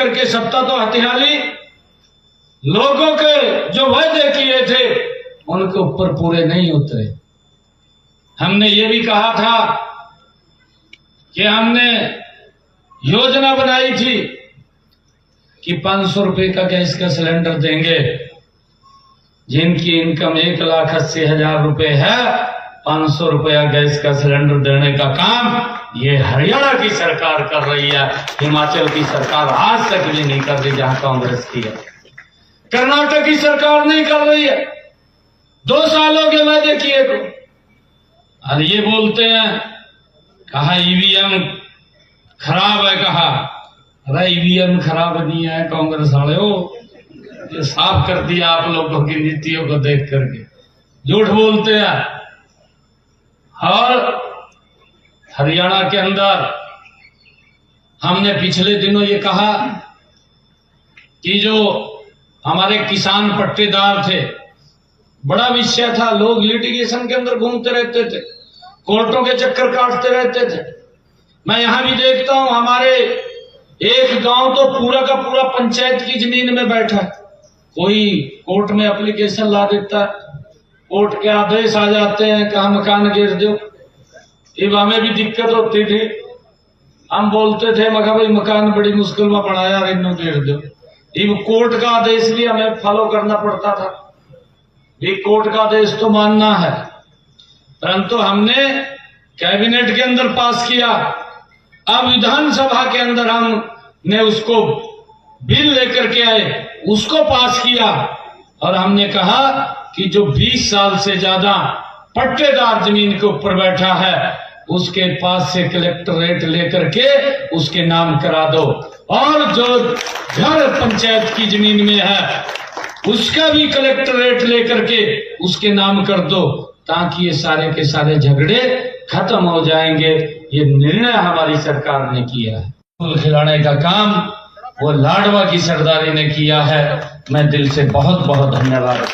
लेकर के सत्ता तो हथियाली, लोगों के जो वायदे किए थे उनके ऊपर पूरे नहीं उतरे। हमने ये भी कहा था कि हमने योजना बनाई थी कि 500 रुपए का गैस का सिलेंडर देंगे। जिनकी इनकम 1,80,000 रुपए है, 500 रुपया गैस का सिलेंडर देने का काम ये हरियाणा की सरकार कर रही है। हिमाचल की सरकार आज तक भी नहीं कर रही जहां कांग्रेस की है। कर्नाटक की सरकार नहीं कर रही है। 2 साल हो गए वादे किए को। और ये बोलते हैं, कहा ईवीएम खराब है। कहा अरे ईवीएम खराब नहीं है, कांग्रेस वाले हो, ये साफ कर दिया आप लोगों की नीतियों को देख करके। झूठ बोलते हैं। और हरियाणा के अंदर हमने पिछले दिनों ये कहा कि जो हमारे किसान पट्टेदार थे, बड़ा विषय था, लोग लिटिगेशन के अंदर घूमते रहते थे, कोर्टों के चक्कर काटते रहते थे। मैं यहां भी देखता हूं, हमारे एक गांव तो पूरा का पूरा पंचायत की जमीन में बैठा है। कोई कोर्ट में एप्लीकेशन ला देता है, कोर्ट के आदेश आ जाते हैं, कहा मकान गिर दो। ये हमें भी दिक्कत होती थी, हम बोलते थे मगर भाई मकान बड़ी मुश्किल में बनाया, इन्हों गिर दो। ये कोर्ट का आदेश भी हमें फॉलो करना पड़ता था। ये कोर्ट का आदेश तो मानना है, परंतु हमने कैबिनेट के अंदर पास किया। अब विधानसभा के अंदर हमने उसको बिल लेकर के आए, उसको पास किया। और हमने कहा कि जो 20 साल से ज्यादा पट्टेदार जमीन के ऊपर बैठा है, उसके पास से कलेक्टरेट लेकर के उसके नाम करा दो। और जो घर पंचायत की जमीन में है, उसका भी कलेक्टरेट लेकर के उसके नाम कर दो, ताकि ये सारे के सारे झगड़े खत्म हो जाएंगे। ये निर्णय हमारी सरकार ने किया है। फूल खिलाने का काम वो लाडवा की सरदारी ने किया है। मैं दिल से बहुत बहुत धन्यवाद।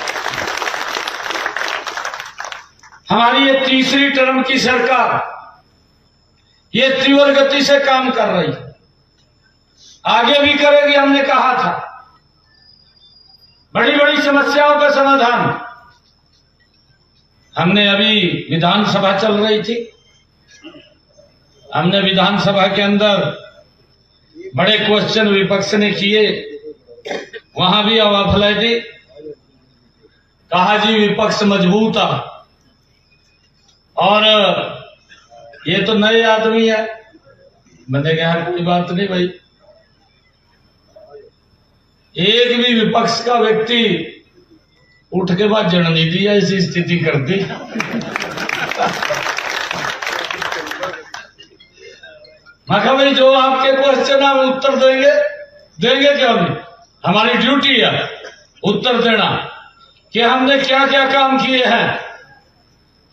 हमारी ये तीसरी टर्म की सरकार ये तीव्र गति से काम कर रही है, आगे भी करेगी। हमने कहा था बड़ी बड़ी समस्याओं का समाधान। हमने अभी विधानसभा चल रही थी, हमने विधानसभा के अंदर बड़े क्वेश्चन विपक्ष ने किए, वहां भी हवा फैलाई दी। कहा जी विपक्ष मजबूत है, और ये तो नए आदमी है। मैंने कहा कोई बात नहीं भाई, एक भी विपक्ष का व्यक्ति उठ के बाद जन नहीं दिया, ऐसी स्थिति कर दी। मैं कहा भाई जो आपके क्वेश्चन हम उत्तर देंगे क्यों नहीं, हमारी ड्यूटी है उत्तर देना कि हमने क्या क्या काम किए हैं।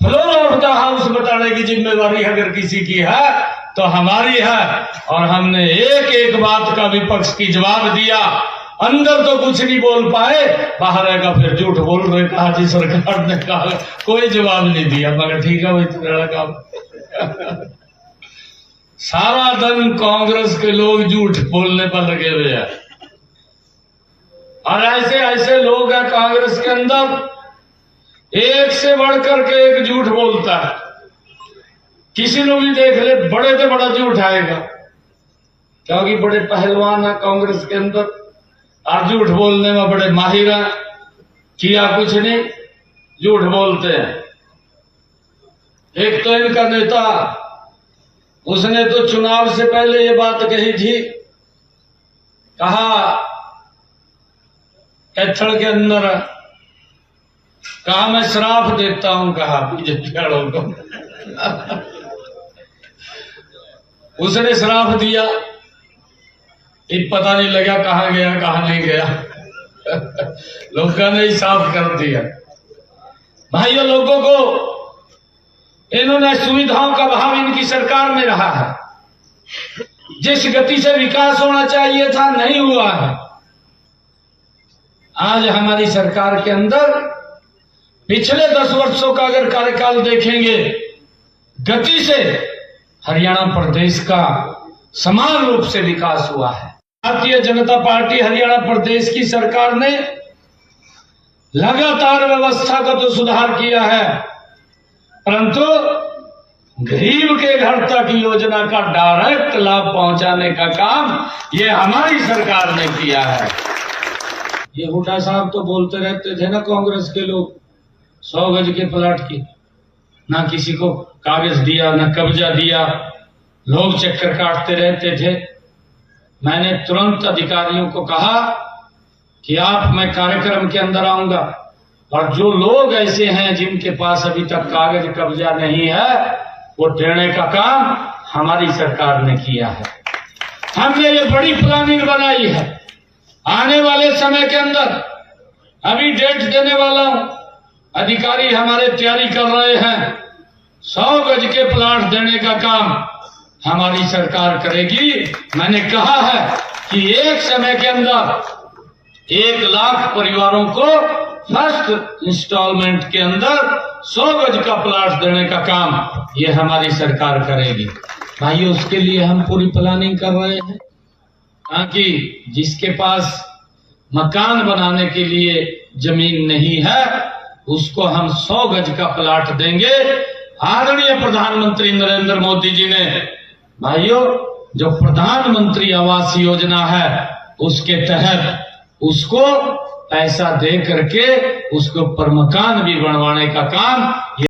फ्लोर ऑफ द हाउस बताने की जिम्मेवारी अगर किसी की है तो हमारी है। और हमने एक एक बात का विपक्ष की जवाब दिया। अंदर तो कुछ नहीं बोल पाए, बाहर आएगा फिर झूठ बोल रहे। कहा जी सरकार ने कहा, कोई जवाब नहीं दिया। मगर ठीक है भाई, तुम्हारा काम। सारा दिन कांग्रेस के लोग झूठ बोलने पर लगे हुए हैं, और ऐसे ऐसे लोग हैं कांग्रेस के अंदर, एक से बढ़कर के एक झूठ बोलता है। किसी ने भी देख ले, बड़े से बड़ा झूठ आएगा, क्योंकि बड़े पहलवान है कांग्रेस के अंदर, और झूठ बोलने में बड़े माहिर हैं। किया कुछ नहीं, झूठ बोलते हैं। एक तो इनका नेता, उसने तो चुनाव से पहले ये बात कही थी, कहा कैथल के अंदर, कहा मैं श्राप देता हूं, कहा बीजेपी वालों को। उसने श्राप दिया, इत पता नहीं लगा कहां गया कहां नहीं गया। लोगों ने ही साफ कर दिया। भाइयों, लोगों को इन्होंने सुविधाओं का अभाव इनकी सरकार में रहा है। जिस गति से विकास होना चाहिए था, नहीं हुआ है। आज हमारी सरकार के अंदर पिछले 10 वर्षों का अगर कार्यकाल देखेंगे, गति से हरियाणा प्रदेश का समान रूप से विकास हुआ है। भारतीय जनता पार्टी हरियाणा प्रदेश की सरकार ने लगातार व्यवस्था का तो सुधार किया है, परंतु गरीब के घर तक योजना का डायरेक्ट लाभ पहुंचाने का काम ये हमारी सरकार ने किया है। ये हुड्डा साहब तो बोलते रहते थे ना, कांग्रेस के लोग 100 गज के प्लाट की, ना किसी को कागज दिया ना कब्जा दिया, लोग चक्कर काटते रहते थे। मैंने तुरंत अधिकारियों को कहा कि आप, मैं कार्यक्रम के अंदर आऊंगा और जो लोग ऐसे हैं जिनके पास अभी तक कागज कब्जा नहीं है, वो देने का काम हमारी सरकार ने किया है। हमने ये बड़ी प्लानिंग बनाई है। आने वाले समय के अंदर, अभी डेट देने वाला हूं, अधिकारी हमारे तैयारी कर रहे हैं, 100 गज के प्लाट देने का काम हमारी सरकार करेगी। मैंने कहा है कि एक समय के अंदर 1 लाख परिवारों को फर्स्ट इंस्टॉलमेंट के अंदर 100 गज का प्लाट देने का काम ये हमारी सरकार करेगी। भाई, उसके लिए हम पूरी प्लानिंग कर रहे हैं, ताकि जिसके पास मकान बनाने के लिए जमीन नहीं है उसको हम 100 गज का प्लाट देंगे। आदरणीय प्रधानमंत्री नरेंद्र मोदी जी ने, भाइयों, जो प्रधानमंत्री आवास योजना है उसके तहत उसको पैसा दे करके उसके ऊपर मकान भी बनवाने का काम